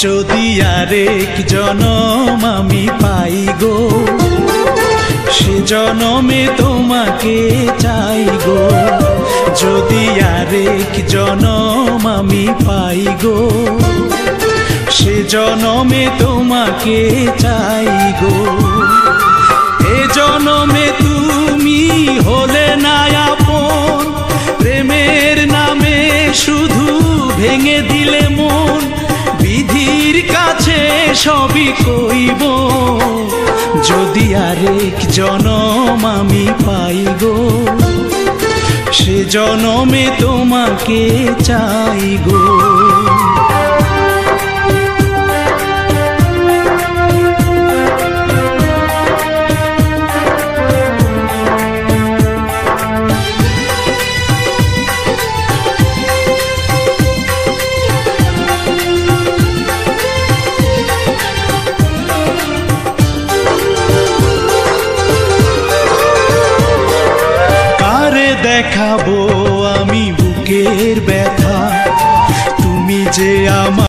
যদি আরেক জনম আমি পাই গো, সে জনমে তোমাকে চাই গো। যদি আরেক জনম আমি পাই গো, সে জনমে তোমাকে চাই গো। এ জনমে তুমি হলে না আপন, প্রেমের নামে শুধু ভেঙে দিলে মন। বিধির কাছে সবই কইব, যদি আরেক জনম আমি পাই গো, সে জনমে তোমাকে চাই গো। দেখাবো আমি বুকের ব্যথা, তুমি যে আমার